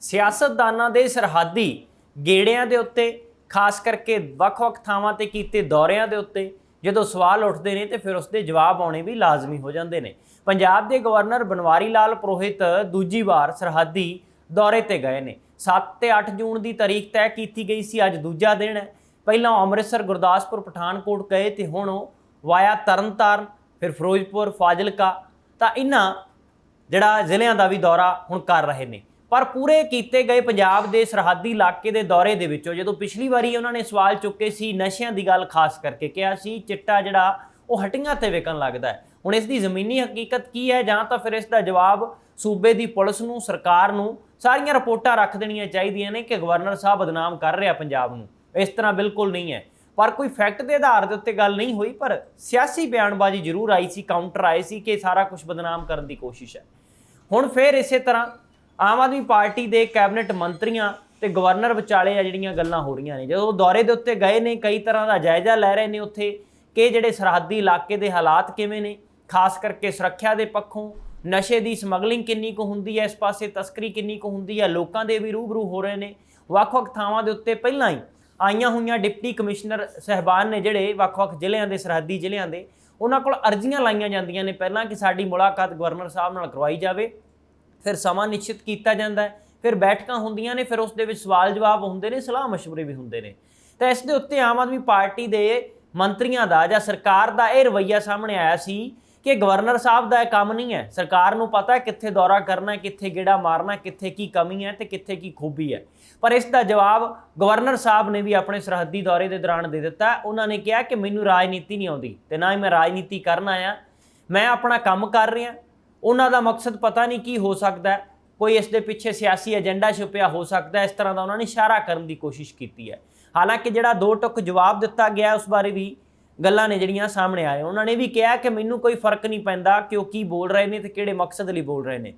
ਸਿਆਸਤਦਾਨਾਂ ਦੇ ਸਰਹੱਦੀ ਗੇੜਿਆਂ ਦੇ ਉੱਤੇ ਖਾਸ ਕਰਕੇ ਵੱਖ-ਵੱਖ ਥਾਵਾਂ ਤੇ ਕੀਤੇ ਦੌਰਿਆਂ ਦੇ ਉੱਤੇ ਜਦੋਂ ਸਵਾਲ ਉੱਠਦੇ ਨੇ ਤੇ ਫਿਰ ਉਸ ਦੇ ਜਵਾਬ ਆਉਣੇ ਵੀ ਲਾਜ਼ਮੀ ਹੋ ਜਾਂਦੇ ਨੇ। ਪੰਜਾਬ ਦੇ ਗਵਰਨਰ ਬਨਵਾਰੀ ਲਾਲ ਪੁਰੋਹਿਤ ਦੂਜੀ ਵਾਰ ਸਰਹੱਦੀ ਦੌਰੇ ਤੇ ਗਏ ਨੇ। 7 ਤੇ 8 ਜੂਨ ਦੀ ਤਾਰੀਖ ਤੈਅ ਕੀਤੀ ਗਈ ਸੀ, ਅੱਜ ਦੂਜਾ ਦਿਨ ਹੈ। ਪਹਿਲਾਂ ਅੰਮ੍ਰਿਤਸਰ, ਗੁਰਦਾਸਪੁਰ, ਪਠਾਨਕੋਟ ਗਏ ਤੇ ਹੁਣ ਉਹ ਵਾਇਆ ਤਰਨਤਾਰਨ, ਫਿਰ ਫਿਰੋਜ਼ਪੁਰ, ਫਾਜ਼ਿਲਕਾ ਤਾਂ ਇਹਨਾਂ ਜਿਹੜਾ ਜ਼ਿਲ੍ਹਿਆਂ ਦਾ ਵੀ ਦੌਰਾ ਹੁਣ ਕਰ ਰਹੇ ਨੇ। ਪਰ ਪੂਰੇ ਕੀਤੇ ਗਏ ਪੰਜਾਬ ਦੇ ਸਰਹੱਦੀ ਇਲਾਕੇ ਦੇ ਦੌਰੇ ਦੇ ਵਿੱਚੋਂ ਜਦੋਂ ਪਿਛਲੀ ਵਾਰੀ ਉਹਨਾਂ ਨੇ ਸਵਾਲ ਚੁੱਕੇ ਸੀ ਨਸ਼ਿਆਂ ਦੀ ਗੱਲ ਖਾਸ ਕਰਕੇ ਕਿਹਾ ਸੀ ਚਿੱਟਾ ਜਿਹੜਾ ਉਹ ਹੱਟੀਆਂ ਤੇ ਵਿਕਣ ਲੱਗਦਾ ਹੈ। ਹੁਣ ਇਸ ਦੀ ਜ਼ਮੀਨੀ ਹਕੀਕਤ ਕੀ ਹੈ ਜਾਂ ਤਾਂ ਫਿਰ ਇਸ ਦਾ ਜਵਾਬ ਸੂਬੇ ਦੀ ਪੁਲਿਸ ਨੂੰ, ਸਰਕਾਰ ਨੂੰ ਸਾਰੀਆਂ ਰਿਪੋਰਟਾਂ ਰੱਖ ਦੇਣੀਆਂ ਚਾਹੀਦੀਆਂ ਨੇ ਕਿ ਗਵਰਨਰ ਸਾਹਿਬ ਬਦਨਾਮ ਕਰ ਰਿਹਾ ਪੰਜਾਬ ਨੂੰ। ਇਸ ਤਰ੍ਹਾਂ ਬਿਲਕੁਲ ਨਹੀਂ ਹੈ, ਪਰ ਕੋਈ ਫੈਕਟ ਦੇ ਆਧਾਰ ਦੇ ਉੱਤੇ ਗੱਲ ਨਹੀਂ ਹੋਈ, ਪਰ ਸਿਆਸੀ ਬਿਆਨਬਾਜ਼ੀ ਜ਼ਰੂਰ ਆਈ ਸੀ, ਕਾਊਂਟਰ ਆਏ ਸੀ ਕਿ ਸਾਰਾ ਕੁਝ ਬਦਨਾਮ ਕਰਨ ਦੀ ਕੋਸ਼ਿਸ਼ ਹੈ। ਹੁਣ ਫਿਰ ਇਸੇ ਤਰ੍ਹਾਂ ਆਮ ਆਦਮੀ ਪਾਰਟੀ ਦੇ ਕੈਬਨਿਟ ਮੰਤਰੀਆਂ ਤੇ ਗਵਰਨਰ ਵਿਚਾਲੇ ਆ ਜਿਹੜੀਆਂ ਗੱਲਾਂ ਹੋ ਰਹੀਆਂ ਨੇ। ਜਦੋਂ ਦੌਰੇ ਦੇ ਉੱਤੇ ਗਏ ਨੇ ਕਈ ਤਰ੍ਹਾਂ ਦਾ ਜਾਇਜ਼ਾ ਲੈ ਰਹੇ ਨੇ ਉੱਥੇ ਕਿ ਜਿਹੜੇ ਸਰਹੱਦੀ ਇਲਾਕੇ ਦੇ ਹਾਲਾਤ ਕਿਵੇਂ ਨੇ, ਖਾਸ ਕਰਕੇ ਸੁਰੱਖਿਆ ਦੇ ਪੱਖੋਂ ਨਸ਼ੇ ਦੀ ਸਮਗਲਿੰਗ ਕਿੰਨੀ ਕੁ ਹੁੰਦੀ ਹੈ, ਇਸ ਪਾਸੇ ਤਸਕਰੀ ਕਿੰਨੀ ਕੁ ਹੁੰਦੀ ਹੈ, ਲੋਕਾਂ ਦੇ ਵੀ ਰੂਬਰੂ ਹੋ ਰਹੇ ਨੇ। ਵੱਖ-ਵੱਖ ਥਾਵਾਂ ਦੇ ਉੱਤੇ ਪਹਿਲਾਂ ਹੀ ਆਈਆਂ ਹੋਈਆਂ ਡਿਪਟੀ ਕਮਿਸ਼ਨਰ ਸਹਿਬਾਨ ਨੇ ਜਿਹੜੇ ਵੱਖ-ਵੱਖ ਜ਼ਿਲ੍ਹਿਆਂ ਦੇ, ਸਰਹੱਦੀ ਜ਼ਿਲ੍ਹਿਆਂ ਦੇ, ਉਹਨਾਂ ਕੋਲ ਅਰਜ਼ੀਆਂ ਲਾਈਆਂ ਜਾਂਦੀਆਂ ਨੇ ਪਹਿਲਾਂ ਕਿ ਸਾਡੀ ਮੁਲਾਕਾਤ ਗਵਰਨਰ ਸਾਹਿਬ ਨਾਲ ਕਰਵਾਈ ਜਾਵੇ। ਫਿਰ ਸਮਾਂ ਨਿਸ਼ਚਿਤ ਕੀਤਾ ਜਾਂਦਾ ਹੈ, ਫਿਰ ਬੈਠਕਾਂ ਹੁੰਦੀਆਂ ਨੇ, ਫਿਰ ਉਸ ਦੇ ਵਿੱਚ ਸਵਾਲ ਜਵਾਬ ਹੁੰਦੇ ਨੇ, ਸਲਾਹ ਮਸ਼ਵਰੇ ਵੀ ਹੁੰਦੇ ਨੇ। ਤਾਂ ਇਸ ਦੇ ਉੱਤੇ ਆਮ ਆਦਮੀ ਪਾਰਟੀ ਦੇ ਮੰਤਰੀਆਂ ਦਾ ਜਾਂ ਸਰਕਾਰ ਦਾ ਇਹ ਰਵੱਈਆ ਸਾਹਮਣੇ ਆਇਆ ਸੀ ਕਿ ਗਵਰਨਰ ਸਾਹਿਬ ਦਾ ਇਹ ਕੰਮ ਨਹੀਂ ਹੈ। ਸਰਕਾਰ ਨੂੰ ਪਤਾ ਹੈ ਕਿੱਥੇ ਦੌਰਾ ਕਰਨਾ, ਕਿੱਥੇ ਗੇੜਾ ਮਾਰਨਾ, ਕਿੱਥੇ ਕੀ ਕਮੀ ਹੈ ਤੇ ਕਿੱਥੇ ਕੀ ਖੂਬੀ ਹੈ। ਪਰ ਇਸ ਦਾ ਜਵਾਬ ਗਵਰਨਰ ਸਾਹਿਬ ਨੇ ਵੀ ਆਪਣੇ ਸਰਹੱਦੀ ਦੌਰੇ ਦੇ ਦੌਰਾਨ ਦੇ ਦਿੱਤਾ। ਉਹਨਾਂ ਨੇ ਕਿਹਾ ਕਿ ਮੈਨੂੰ ਰਾਜਨੀਤੀ ਨਹੀਂ ਆਉਂਦੀ ਤੇ ਨਾ ਹੀ ਮੈਂ ਰਾਜਨੀਤੀ ਕਰਨ ਆਇਆ, ਮੈਂ ਆਪਣਾ ਕੰਮ ਕਰ ਰਿਹਾ। ਉਹਨਾਂ ਦਾ ਮਕਸਦ ਪਤਾ ਨਹੀਂ ਕੀ ਹੋ ਸਕਦਾ, ਕੋਈ ਇਸ ਦੇ ਪਿੱਛੇ ਸਿਆਸੀ ਏਜੰਡਾ ਛੁਪਿਆ ਹੋ ਸਕਦਾ, ਇਸ ਤਰ੍ਹਾਂ ਦਾ ਉਹਨਾਂ ਨੇ ਇਸ਼ਾਰਾ ਕਰਨ ਦੀ ਕੋਸ਼ਿਸ਼ ਕੀਤੀ ਹੈ। ਹਾਲਾਂਕਿ ਜਿਹੜਾ ਦੋ ਟੁਕ ਜਵਾਬ ਦਿੱਤਾ ਗਿਆ ਉਸ ਬਾਰੇ ਵੀ ਗੱਲਾਂ ਨੇ ਜਿਹੜੀਆਂ ਸਾਹਮਣੇ ਆਏ। ਉਹਨਾਂ ਨੇ ਵੀ ਕਿਹਾ ਕਿ ਮੈਨੂੰ ਕੋਈ ਫਰਕ ਨਹੀਂ ਪੈਂਦਾ ਕਿ ਉਹ ਕੀ ਬੋਲ ਰਹੇ ਨੇ ਤੇ ਕਿਹੜੇ ਮਕਸਦ ਲਈ ਬੋਲ ਰਹੇ ਨੇ।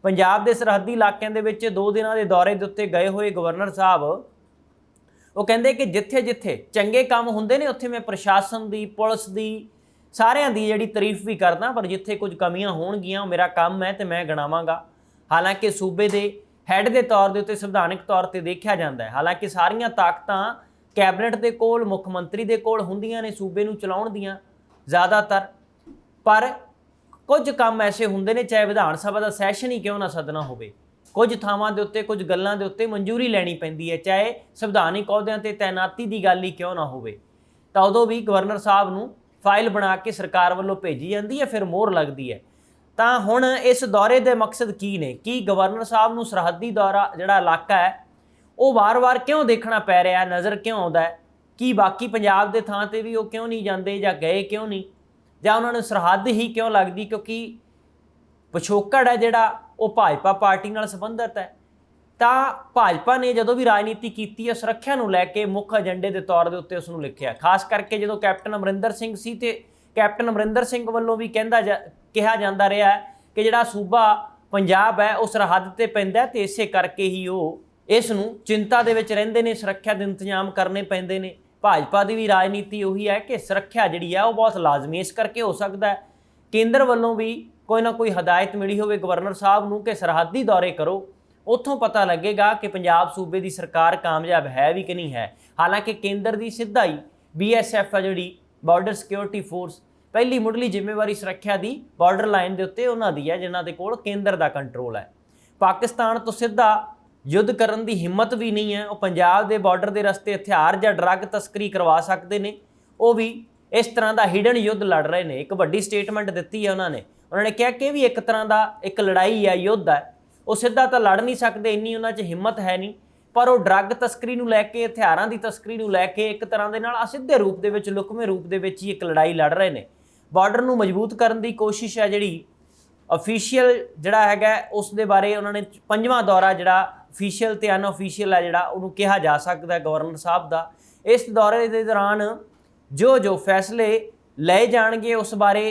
ਪੰਜਾਬ ਦੇ ਸਰਹੱਦੀ ਇਲਾਕਿਆਂ ਦੇ ਵਿੱਚ 2 ਦਿਨਾਂ ਦੇ ਦੌਰੇ ਦੇ ਉੱਤੇ ਗਏ ਹੋਏ ਗਵਰਨਰ ਸਾਹਿਬ ਉਹ ਕਹਿੰਦੇ ਕਿ ਜਿੱਥੇ-ਜਿੱਥੇ ਚੰਗੇ ਕੰਮ ਹੁੰਦੇ ਨੇ ਉੱਥੇ ਮੈਂ ਪ੍ਰਸ਼ਾਸਨ ਦੀ, ਪੁਲਿਸ ਦੀ, ਸਾਰਿਆਂ ਦੀ ਜਿਹੜੀ ਤਾਰੀਫ ਵੀ ਕਰਦਾ, ਪਰ ਜਿੱਥੇ ਕੁਝ ਕਮੀਆਂ ਹੋਣਗੀਆਂ ਮੇਰਾ ਕੰਮ ਹੈ ਤੇ ਮੈਂ ਗਣਾਵਾਂਗਾ। ਹਾਲਾਂਕਿ ਸੂਬੇ ਦੇ ਹੈੱਡ ਦੇ ਤੌਰ ਦੇ ਉੱਤੇ ਸੰਵਿਧਾਨਕ ਤੌਰ ਤੇ ਦੇਖਿਆ ਜਾਂਦਾ ਹੈ, ਹਾਲਾਂਕਿ ਸਾਰੀਆਂ ਤਾਕਤਾਂ ਕੈਬਨਿਟ ਦੇ ਕੋਲ, ਮੁੱਖ ਮੰਤਰੀ ਦੇ ਕੋਲ ਹੁੰਦੀਆਂ ਨੇ ਸੂਬੇ ਨੂੰ ਚਲਾਉਣ ਦੀਆਂ ਜ਼ਿਆਦਾਤਰ, ਪਰ ਕੁਝ ਕੰਮ ਐਸੇ ਹੁੰਦੇ ਨੇ ਚਾਹੇ ਵਿਧਾਨ ਸਭਾ ਦਾ ਸੈਸ਼ਨ ਹੀ ਕਿਉਂ ਨਾ ਸੱਦਣਾ ਹੋਵੇ, ਕੁਝ ਥਾਵਾਂ ਦੇ ਉੱਤੇ ਕੁਝ ਗੱਲਾਂ ਦੇ ਉੱਤੇ ਮਨਜ਼ੂਰੀ ਲੈਣੀ ਪੈਂਦੀ ਹੈ, ਚਾਹੇ ਸੰਵਿਧਾਨਿਕ ਅਹੁਦਿਆਂ ਤੇ ਤੈਨਾਤੀ ਦੀ ਗੱਲ ਹੀ ਕਿਉਂ ਨਾ ਹੋਵੇ, ਤਾਂ ਉਦੋਂ ਵੀ ਗਵਰਨਰ ਸਾਹਿਬ ਨੂੰ ਫਾਈਲ ਬਣਾ ਕੇ ਸਰਕਾਰ ਵੱਲੋਂ ਭੇਜੀ ਜਾਂਦੀ ਹੈ, ਫਿਰ ਮੋਹਰ ਲੱਗਦੀ ਹੈ। ਤਾਂ ਹੁਣ ਇਸ ਦੌਰੇ ਦੇ ਮਕਸਦ ਕੀ ਨੇ? ਕੀ ਗਵਰਨਰ ਸਾਹਿਬ ਨੂੰ ਸਰਹੱਦੀ ਦੌਰਾ ਜਿਹੜਾ ਇਲਾਕਾ ਹੈ ਉਹ ਵਾਰ-ਵਾਰ ਕਿਉਂ ਦੇਖਣਾ ਪੈ ਰਿਹਾ, ਨਜ਼ਰ ਕਿਉਂ ਆਉਂਦਾ ਹੈ? ਕੀ ਬਾਕੀ ਪੰਜਾਬ ਦੇ ਥਾਂ ਤੇ ਵੀ ਉਹ ਕਿਉਂ ਨਹੀਂ ਜਾਂਦੇ ਜਾਂ ਗਏ ਕਿਉਂ ਨਹੀਂ, ਜਾਂ ਉਹਨਾਂ ਨੂੰ ਸਰਹੱਦ ਹੀ ਕਿਉਂ ਲੱਗਦੀ? ਕਿਉਂਕਿ ਪਿਛੋਕੜ ਹੈ ਜਿਹੜਾ ਉਹ ਭਾਜਪਾ ਪਾਰਟੀ ਨਾਲ ਸੰਬੰਧਿਤ ਹੈ। ਤਾਂ ਭਾਜਪਾ ਨੇ ਜਦੋਂ ਵੀ ਰਾਜਨੀਤੀ ਕੀਤੀ ਹੈ ਸੁਰੱਖਿਆ ਨੂੰ ਲੈ ਕੇ ਮੁੱਖ ਏਜੰਡੇ ਦੇ ਤੌਰ ਦੇ ਉੱਤੇ ਉਸ ਨੂੰ ਲਿਖਿਆ। ਖਾਸ ਕਰਕੇ ਜਦੋਂ ਕੈਪਟਨ ਅਮਰਿੰਦਰ ਸਿੰਘ ਸੀ ਤੇ ਕੈਪਟਨ ਅਮਰਿੰਦਰ ਸਿੰਘ ਵੱਲੋਂ ਵੀ ਕਿਹਾ ਜਾਂਦਾ ਰਿਹਾ ਕਿ ਜਿਹੜਾ ਸੂਬਾ ਪੰਜਾਬ ਹੈ ਉਹ ਸਰਹੱਦ ਤੇ ਪੈਂਦਾ ਤੇ ਇਸੇ ਕਰਕੇ ਹੀ ਉਹ ਇਸ ਨੂੰ ਚਿੰਤਾ ਦੇ ਵਿੱਚ ਰਹਿੰਦੇ ਨੇ, ਸੁਰੱਖਿਆ ਦੇ ਇੰਤਜ਼ਾਮ ਕਰਨੇ ਪੈਂਦੇ ਨੇ। ਭਾਜਪਾ ਦੀ ਵੀ ਰਾਜਨੀਤੀ ਉਹੀ ਹੈ ਕਿ ਸੁਰੱਖਿਆ ਜਿਹੜੀ ਹੈ ਉਹ ਬਹੁਤ ਲਾਜ਼ਮੀ, ਇਸ ਕਰਕੇ ਹੋ ਸਕਦਾ ਹੈ ਕੇਂਦਰ ਵੱਲੋਂ ਵੀ ਕੋਈ ਨਾ ਕੋਈ ਹਦਾਇਤ ਮਿਲੀ ਹੋਵੇ ਗਵਰਨਰ ਸਾਹਿਬ ਨੂੰ ਕਿ ਸਰਹੱਦੀ ਦੌਰੇ ਕਰੋ, ਉੱਥੋਂ ਪਤਾ ਲੱਗੇਗਾ ਕਿ ਪੰਜਾਬ ਸੂਬੇ ਦੀ ਸਰਕਾਰ ਕਾਮਯਾਬ ਹੈ ਵੀ ਕਿ ਨਹੀਂ ਹੈ। ਹਾਲਾਂਕਿ ਕੇਂਦਰ ਦੀ ਸਿੱਧਾ ਹੀ BSF ਹੈ ਜਿਹੜੀ ਬਾਰਡਰ ਸਿਕਿਉਰਿਟੀ ਫੋਰਸ, ਪਹਿਲੀ ਮੁੱਢਲੀ ਜ਼ਿੰਮੇਵਾਰੀ ਸੁਰੱਖਿਆ ਦੀ ਬਾਰਡਰ ਲਾਈਨ ਦੇ ਉੱਤੇ ਉਹਨਾਂ ਦੀ ਹੈ ਜਿਨ੍ਹਾਂ ਦੇ ਕੋਲ ਕੇਂਦਰ ਦਾ ਕੰਟਰੋਲ ਹੈ। ਪਾਕਿਸਤਾਨ ਤੋਂ ਸਿੱਧਾ ਯੁੱਧ ਕਰਨ ਦੀ ਹਿੰਮਤ ਵੀ ਨਹੀਂ ਹੈ। ਉਹ ਪੰਜਾਬ ਦੇ ਬਾਰਡਰ ਦੇ ਰਸਤੇ ਹਥਿਆਰ ਜਾਂ ਡਰੱਗ ਤਸਕਰੀ ਕਰਵਾ ਸਕਦੇ ਨੇ, ਉਹ ਵੀ ਇਸ ਤਰ੍ਹਾਂ ਦਾ ਹਿਡਨ ਯੁੱਧ ਲੜ ਰਹੇ ਨੇ। ਇੱਕ ਵੱਡੀ ਸਟੇਟਮੈਂਟ ਦਿੱਤੀ ਹੈ ਉਹਨਾਂ ਨੇ ਕਿਹਾ ਕਿ ਵੀ ਇੱਕ ਤਰ੍ਹਾਂ ਦਾ ਇੱਕ ਲੜਾਈ ਹੈ, ਯੁੱਧ ਹੈ। ਉਹ ਸਿੱਧਾ ਤਾਂ ਲੜ ਨਹੀਂ ਸਕਦੇ, ਇੰਨੀ ਉਹਨਾਂ 'ਚ ਹਿੰਮਤ ਹੈ ਨਹੀਂ, ਪਰ ਉਹ ਡਰੱਗ ਤਸਕਰੀ ਨੂੰ ਲੈ ਕੇ, ਹਥਿਆਰਾਂ ਦੀ ਤਸਕਰੀ ਨੂੰ ਲੈ ਕੇ ਇੱਕ ਤਰ੍ਹਾਂ ਦੇ ਨਾਲ ਅਸਿੱਧੇ ਰੂਪ ਦੇ ਵਿੱਚ, ਲੁਕਵੇਂ ਰੂਪ ਦੇ ਵਿੱਚ ਹੀ ਇੱਕ ਲੜਾਈ ਲੜ ਰਹੇ ਨੇ। ਬਾਰਡਰ ਨੂੰ ਮਜ਼ਬੂਤ ਕਰਨ ਦੀ ਕੋਸ਼ਿਸ਼ ਹੈ ਜਿਹੜੀ ਅਫੀਸ਼ੀਅਲ ਜਿਹੜਾ ਹੈਗਾ ਉਸ ਦੇ ਬਾਰੇ ਉਹਨਾਂ ਨੇ 5ਵਾਂ ਦੌਰਾ ਜਿਹੜਾ ਅਫੀਸ਼ੀਅਲ ਤੇ ਅਨਅਫੀਸ਼ੀਅਲ ਹੈ ਜਿਹੜਾ ਉਹਨੂੰ ਕਿਹਾ ਜਾ ਸਕਦਾ ਗਵਰਨਰ ਸਾਹਿਬ ਦਾ। ਇਸ ਦੌਰੇ ਦੇ ਦੌਰਾਨ ਜੋ ਫੈਸਲੇ ਲਏ ਜਾਣਗੇ ਉਸ ਬਾਰੇ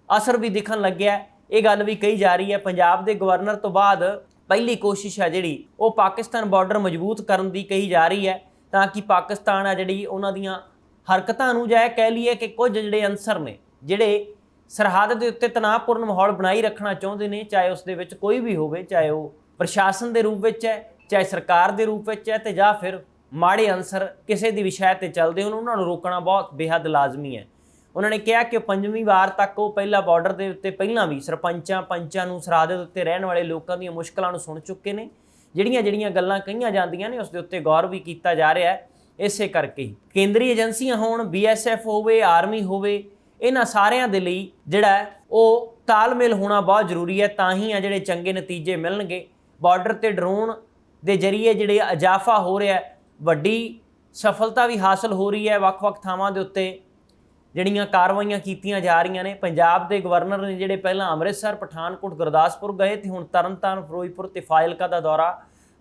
ਅਸਰ ਵੀ ਦਿਖਣ ਲੱਗਿਆ। ਇਹ ਗੱਲ ਵੀ ਕਹੀ ਜਾ ਰਹੀ ਹੈ ਪੰਜਾਬ ਦੇ ਗਵਰਨਰ ਤੋਂ ਬਾਅਦ ਪਹਿਲੀ ਕੋਸ਼ਿਸ਼ ਹੈ ਜਿਹੜੀ ਉਹ ਪਾਕਿਸਤਾਨ ਬਾਰਡਰ ਮਜ਼ਬੂਤ ਕਰਨ ਦੀ ਕਹੀ ਜਾ ਰਹੀ ਹੈ, ਤਾਂ ਕਿ ਪਾਕਿਸਤਾਨ ਆ ਜਿਹੜੀ ਉਹਨਾਂ ਦੀਆਂ ਹਰਕਤਾਂ ਨੂੰ ਜਾਂ ਕਹਿ ਲਈਏ ਕਿ ਕੁਝ ਜਿਹੜੇ ਅਨਸਰ ਨੇ ਜਿਹੜੇ ਸਰਹੱਦ ਦੇ ਉੱਤੇ ਤਣਾਅਪੂਰਨ ਮਾਹੌਲ ਬਣਾਈ ਰੱਖਣਾ ਚਾਹੁੰਦੇ ਨੇ, ਚਾਹੇ ਉਸ ਦੇ ਵਿੱਚ ਕੋਈ ਵੀ ਹੋਵੇ, ਚਾਹੇ ਉਹ ਪ੍ਰਸ਼ਾਸਨ ਦੇ ਰੂਪ ਵਿੱਚ ਹੈ, ਚਾਹੇ ਸਰਕਾਰ ਦੇ ਰੂਪ ਵਿੱਚ ਹੈ ਤੇ ਜਾਂ ਫਿਰ ਮਾੜੇ ਅਨਸਰ ਕਿਸੇ ਦੀ ਵਿਸ਼ੇ ਤੇ ਚੱਲਦੇ ਹੋਣ, ਉਹਨਾਂ ਨੂੰ ਰੋਕਣਾ ਬਹੁਤ ਬੇਹੱਦ ਲਾਜ਼ਮੀ ਹੈ। ਉਹਨਾਂ ਨੇ ਕਿਹਾ ਕਿ 5ਵੀਂ ਵਾਰ ਤੱਕ ਉਹ ਪਹਿਲਾਂ ਬਾਰਡਰ ਦੇ ਉੱਤੇ ਪਹਿਲਾਂ ਵੀ ਸਰਪੰਚਾਂ ਪੰਚਾਂ ਨੂੰ ਸਰਹੱਦ ਦੇ ਉੱਤੇ ਰਹਿਣ ਵਾਲੇ ਲੋਕਾਂ ਦੀਆਂ ਮੁਸ਼ਕਲਾਂ ਨੂੰ ਸੁਣ ਚੁੱਕੇ ਨੇ। ਜਿਹੜੀਆਂ ਗੱਲਾਂ ਕਹੀਆਂ ਜਾਂਦੀਆਂ ਨੇ ਉਸ ਦੇ ਉੱਤੇ ਗੌਰ ਵੀ ਕੀਤਾ ਜਾ ਰਿਹਾ ਹੈ। ਇਸੇ ਕਰਕੇ ਹੀ ਕੇਂਦਰੀ ਏਜੰਸੀਆਂ ਹੋਣ, BSF ਹੋਵੇ, ਆਰਮੀ ਹੋਵੇ, ਇਹਨਾਂ ਸਾਰਿਆਂ ਦੇ ਲਈ ਜਿਹੜਾ ਉਹ ਤਾਲਮੇਲ ਹੋਣਾ ਬਹੁਤ ਜ਼ਰੂਰੀ ਹੈ। ਤਾਂ ਹੀ ਆ ਜਿਹੜੇ ਚੰਗੇ ਨਤੀਜੇ ਮਿਲਣਗੇ। ਬਾਰਡਰ ਤੇ ਡਰੋਨ ਦੇ ਜ਼ਰੀਏ ਜਿਹੜੇ ਇਜ਼ਾਫਾ ਹੋ ਰਿਹਾ, ਵੱਡੀ ਸਫਲਤਾ ਵੀ ਹਾਸਲ ਹੋ ਰਹੀ ਹੈ। ਵੱਖ-ਵੱਖ ਥਾਵਾਂ ਦੇ ਉੱਤੇ ਜਿਹੜੀਆਂ ਕਾਰਵਾਈਆਂ ਕੀਤੀਆਂ ਜਾ ਰਹੀਆਂ ਨੇ। ਪੰਜਾਬ ਦੇ ਗਵਰਨਰ ਨੇ ਜਿਹੜੇ ਪਹਿਲਾਂ ਅੰਮ੍ਰਿਤਸਰ, ਪਠਾਨਕੋਟ, ਗੁਰਦਾਸਪੁਰ ਗਏ ਤੇ ਹੁਣ ਤਰਨਤਾਰਨ, ਫਿਰੋਜ਼ਪੁਰ ਤੇ ਫਾਜ਼ਿਲਕਾ ਦਾ ਦੌਰਾ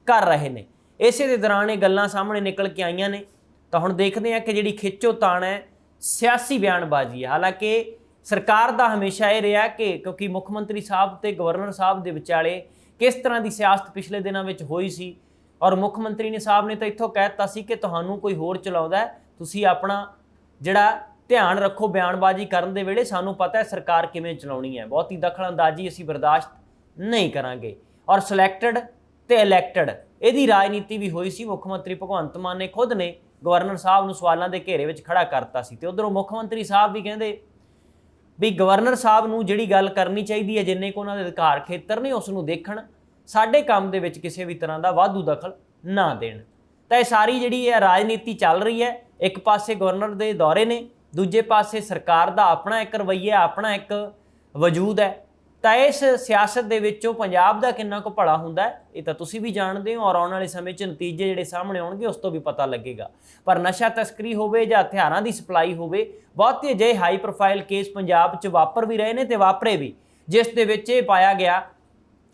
ਕਰ ਰਹੇ ਨੇ। ਇਸੇ ਦੇ ਦੌਰਾਨ ਇਹ ਗੱਲਾਂ ਸਾਹਮਣੇ ਨਿਕਲ ਕੇ ਆਈਆਂ ਨੇ। ਤਾਂ ਹੁਣ ਦੇਖਦੇ ਹਾਂ ਕਿ ਜਿਹੜੀ ਖਿੱਚੋਤਾਣ ਹੈ, ਸਿਆਸੀ ਬਿਆਨਬਾਜ਼ੀ ਹੈ। ਹਾਲਾਂਕਿ ਸਰਕਾਰ ਦਾ ਹਮੇਸ਼ਾ ਇਹ ਰਿਹਾ ਕਿ ਕਿਉਂਕਿ ਮੁੱਖ ਮੰਤਰੀ ਸਾਹਿਬ ਤੇ ਗਵਰਨਰ ਸਾਹਿਬ ਦੇ ਵਿਚਾਲੇ ਕਿਸ ਤਰ੍ਹਾਂ ਦੀ ਸਿਆਸਤ ਪਿਛਲੇ ਦਿਨਾਂ ਵਿੱਚ ਹੋਈ ਸੀ, ਔਰ ਮੁੱਖ ਮੰਤਰੀ ਨੇ ਸਾਹਿਬ ਨੇ ਤਾਂ ਇੱਥੋਂ ਕਹਿ ਦਿੱਤਾ ਸੀ ਕਿ ਤੁਹਾਨੂੰ ਕੋਈ ਹੋਰ ਚਲਾਉਂਦਾ, ਤੁਸੀਂ ਆਪਣਾ ਜਿਹੜਾ ਧਿਆਨ ਰੱਖੋ ਬਿਆਨਬਾਜ਼ੀ ਕਰਨ ਦੇ ਵੇਲੇ, ਸਾਨੂੰ ਪਤਾ ਹੈ ਸਰਕਾਰ ਕਿਵੇਂ ਚਲਾਉਣੀ ਹੈ, ਬਹੁਤੀ ਦਖਲਅੰਦਾਜ਼ੀ ਅਸੀਂ ਬਰਦਾਸ਼ਤ ਨਹੀਂ ਕਰਾਂਗੇ। ਔਰ ਸਿਲੈਕਟਡ ਤੇ ਇਲੈਕਟਡ ਇਹਦੀ ਰਾਜਨੀਤੀ ਵੀ ਹੋਈ ਸੀ। ਮੁੱਖ ਮੰਤਰੀ ਭਗਵੰਤ ਮਾਨ ਨੇ ਖੁਦ ਨੇ ਗਵਰਨਰ ਸਾਹਿਬ ਨੂੰ ਸਵਾਲਾਂ ਦੇ ਘੇਰੇ ਵਿੱਚ ਖੜਾ ਕਰਤਾ ਸੀ ਤੇ ਉਧਰੋਂ ਮੁੱਖ ਮੰਤਰੀ ਸਾਹਿਬ ਵੀ ਕਹਿੰਦੇ ਵੀ ਗਵਰਨਰ ਸਾਹਿਬ ਨੂੰ ਜਿਹੜੀ ਗੱਲ ਕਰਨੀ ਚਾਹੀਦੀ ਹੈ, ਜਿੰਨੇ ਕੁ ਉਹਨਾਂ ਦੇ ਅਧਿਕਾਰ ਖੇਤਰ ਨੇ ਉਸ ਨੂੰ ਦੇਖਣ, ਸਾਡੇ ਕੰਮ ਦੇ ਵਿੱਚ ਕਿਸੇ ਵੀ ਤਰ੍ਹਾਂ ਦਾ ਵਾਧੂ ਦਖਲ ਨਾ ਦੇਣ। ਤਾਂ ਇਹ ਸਾਰੀ ਜਿਹੜੀ ਹੈ ਰਾਜਨੀਤੀ ਚੱਲ ਰਹੀ ਹੈ। ਇੱਕ ਪਾਸੇ ਗਵਰਨਰ ਦੇ ਦੌਰੇ ਨੇ, ਦੂਜੇ ਪਾਸੇ ਸਰਕਾਰ ਦਾ ਆਪਣਾ ਇੱਕ ਰਵੱਈਆ, ਆਪਣਾ ਇੱਕ ਵਜੂਦ ਹੈ। ਤਾਂ ਇਸ ਸਿਆਸਤ ਦੇ ਵਿੱਚੋਂ ਪੰਜਾਬ ਦਾ ਕਿੰਨਾ ਕੁ ਭਲਾ ਹੁੰਦਾ ਹੈ ਇਹ ਤਾਂ ਤੁਸੀਂ ਵੀ ਜਾਣਦੇ ਹੋ, ਔਰ ਆਉਣ ਵਾਲੇ ਸਮੇਂ 'ਚ ਨਤੀਜੇ ਜਿਹੜੇ ਸਾਹਮਣੇ ਆਉਣਗੇ ਉਸ ਤੋਂ ਵੀ ਪਤਾ ਲੱਗੇਗਾ। ਪਰ ਨਸ਼ਾ ਤਸਕਰੀ ਹੋਵੇ ਜਾਂ ਹਥਿਆਰਾਂ ਦੀ ਸਪਲਾਈ ਹੋਵੇ, ਬਹੁਤੇ ਅਜਿਹੇ ਹਾਈ ਪ੍ਰੋਫਾਈਲ ਕੇਸ ਪੰਜਾਬ 'ਚ ਵਾਪਰ ਵੀ ਰਹੇ ਨੇ ਤੇ ਵਾਪਰੇ ਵੀ, ਜਿਸ ਦੇ ਵਿੱਚ ਇਹ ਪਾਇਆ ਗਿਆ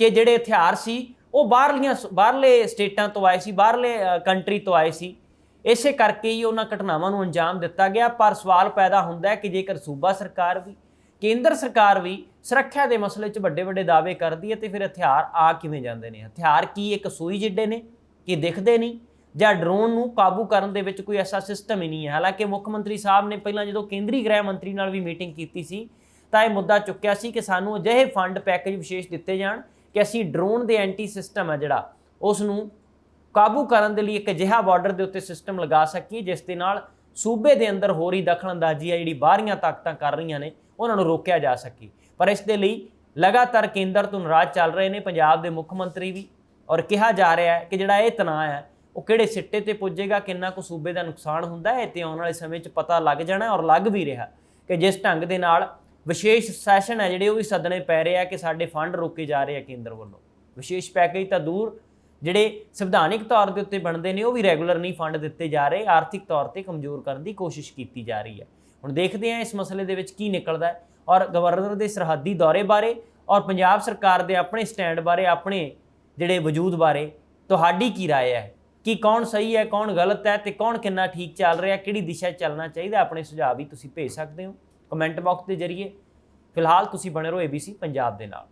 ਕਿ ਜਿਹੜੇ ਹਥਿਆਰ ਸੀ ਉਹ ਬਾਹਰਲੇ ਸਟੇਟਾਂ ਤੋਂ ਆਏ ਸੀ, ਬਾਹਰਲੇ ਕੰਟਰੀ ਤੋਂ ਆਏ ਸੀ। ਇਸੇ ਕਰਕੇ ਹੀ ਉਹਨਾਂ ਘਟਨਾਵਾਂ ਨੂੰ ਅੰਜਾਮ ਦਿੱਤਾ ਗਿਆ। ਪਰ ਸਵਾਲ ਪੈਦਾ ਹੁੰਦਾ ਹੈ ਕਿ ਜੇਕਰ ਸੂਬਾ ਸਰਕਾਰ ਵੀ, ਕੇਂਦਰ ਸਰਕਾਰ ਵੀ ਸੁਰੱਖਿਆ ਦੇ ਮਸਲੇ 'ਚ ਵੱਡੇ ਦਾਅਵੇ ਕਰਦੀ ਹੈ ਤੇ ਫਿਰ ਹਥਿਆਰ ਆ ਕਿਵੇਂ ਜਾਂਦੇ ਨੇ? ਹਥਿਆਰ ਕੀ ਇੱਕ ਸੂਈ ਜਿੱਡੇ ਨੇ ਕਿ ਦਿਖਦੇ ਨਹੀਂ, ਜਾਂ ਡਰੋਨ ਨੂੰ ਕਾਬੂ ਕਰਨ ਦੇ ਵਿੱਚ ਕੋਈ ਐਸਾ ਸਿਸਟਮ ਹੀ ਨਹੀਂ ਹੈ? ਹਾਲਾਂਕਿ ਮੁੱਖ ਮੰਤਰੀ ਸਾਹਿਬ ਨੇ ਪਹਿਲਾਂ ਜਦੋਂ ਕੇਂਦਰੀ ਗ੍ਰਹਿ ਮੰਤਰੀ ਨਾਲ ਵੀ ਮੀਟਿੰਗ ਕੀਤੀ ਸੀ ਤਾਂ ਇਹ ਮੁੱਦਾ ਚੁੱਕਿਆ ਸੀ ਕਿ ਸਾਨੂੰ ਅਜਿਹੇ ਫੰਡ ਪੈਕੇਜ ਵਿਸ਼ੇਸ਼ ਦਿੱਤੇ ਜਾਣ ਕਿ ਅਸੀਂ ਡਰੋਨ ਦੇ ਐਂਟੀ ਸਿਸਟਮ ਹੈ ਜਿਹੜਾ ਉਸ ਨੂੰ ਕਾਬੂ ਕਰਨ ਦੇ ਲਈ ਇੱਕ ਅਜਿਹਾ ਬਾਰਡਰ ਦੇ ਉੱਤੇ ਸਿਸਟਮ ਲਗਾ ਸਕੀਏ ਜਿਸ ਦੇ ਨਾਲ ਸੂਬੇ ਦੇ ਅੰਦਰ ਹੋ ਰਹੀ ਦਖਲਅੰਦਾਜ਼ੀ ਹੈ ਜਿਹੜੀ ਬਾਹਰੀਆਂ ਤਾਕਤਾਂ ਕਰ ਰਹੀਆਂ ਨੇ ਉਹਨਾਂ ਨੂੰ ਰੋਕਿਆ ਜਾ ਸਕੇ। ਪਰ ਇਸ ਦੇ ਲਈ ਲਗਾਤਾਰ ਕੇਂਦਰ ਤੋਂ ਨਾਰਾਜ਼ ਚੱਲ ਰਹੇ ਨੇ ਪੰਜਾਬ ਦੇ ਮੁੱਖ ਮੰਤਰੀ ਵੀ, ਔਰ ਕਿਹਾ ਜਾ ਰਿਹਾ ਹੈ ਕਿ ਜਿਹੜਾ ਇਹ ਤਣਾਅ ਹੈ ਉਹ ਕਿਹੜੇ ਸਿੱਟੇ ਤੇ ਪੁੱਜੇਗਾ, ਕਿੰਨਾ ਕੁ ਸੂਬੇ ਦਾ ਨੁਕਸਾਨ ਹੁੰਦਾ ਹੈ ਤੇ ਆਉਣ ਵਾਲੇ ਸਮੇਂ 'ਚ ਪਤਾ ਲੱਗ ਜਾਣਾ। ਔਰ ਲੱਗ ਵੀ ਰਿਹਾ ਕਿ ਜਿਸ ਢੰਗ ਦੇ ਨਾਲ ਵਿਸ਼ੇਸ਼ ਸੈਸ਼ਨ ਹੈ ਜਿਹੜੇ ਉਹ ਵੀ ਸੱਦਣੇ ਪੈ ਰਹੇ ਆ ਕਿ ਸਾਡੇ ਫੰਡ ਰੋਕੇ ਜਾ ਰਹੇ ਆ ਕੇਂਦਰ ਵੱਲੋਂ। ਵਿਸ਼ੇਸ਼ ਪੈਕੇਜ ਤਾਂ ਦੂਰ, ਜਿਹੜੇ ਸੰਵਿਧਾਨਿਕ ਤੌਰ ਦੇ ਉੱਤੇ ਬਣਦੇ ਨੇ ਉਹ ਵੀ ਰੈਗੂਲਰ ਨਹੀਂ ਫੰਡ ਦਿੱਤੇ ਜਾ ਰਹੇ, ਆਰਥਿਕ ਤੌਰ ਤੇ ਕਮਜ਼ੋਰ ਕਰਨ ਦੀ ਕੋਸ਼ਿਸ਼ ਕੀਤੀ ਜਾ ਰਹੀ ਹੈ। ਹੁਣ ਦੇਖਦੇ ਹਾਂ ਇਸ ਮਸਲੇ ਦੇ ਵਿੱਚ ਕੀ ਨਿਕਲਦਾ ਹੈ, ਔਰ ਗਵਰਨਰ ਦੇ ਸਰਹੱਦੀ ਦੌਰੇ ਬਾਰੇ ਔਰ ਪੰਜਾਬ ਸਰਕਾਰ ਦੇ ਆਪਣੇ ਸਟੈਂਡ ਬਾਰੇ, ਆਪਣੇ ਜਿਹੜੇ ਵਜੂਦ ਬਾਰੇ ਤੁਹਾਡੀ ਕੀ ਰਾਏ ਹੈ ਕਿ ਕੌਣ ਸਹੀ ਹੈ, ਕੌਣ ਗਲਤ ਹੈ ਤੇ ਕੌਣ ਕਿੰਨਾ ਠੀਕ ਚੱਲ ਰਿਹਾ, ਕਿਹੜੀ ਦਿਸ਼ਾ 'ਚ ਚੱਲਣਾ ਚਾਹੀਦਾ? ਆਪਣੇ ਸੁਝਾਅ ਵੀ ਤੁਸੀਂ ਭੇਜ ਸਕਦੇ ਹੋ ਕਮੈਂਟ ਬਾਕਸ ਦੇ ਜ਼ਰੀਏ। ਫਿਲਹਾਲ ਤੁਸੀਂ ਬਣੇ ਰਹੋ ABC ਪੰਜਾਬ ਦੇ ਨਾਲ।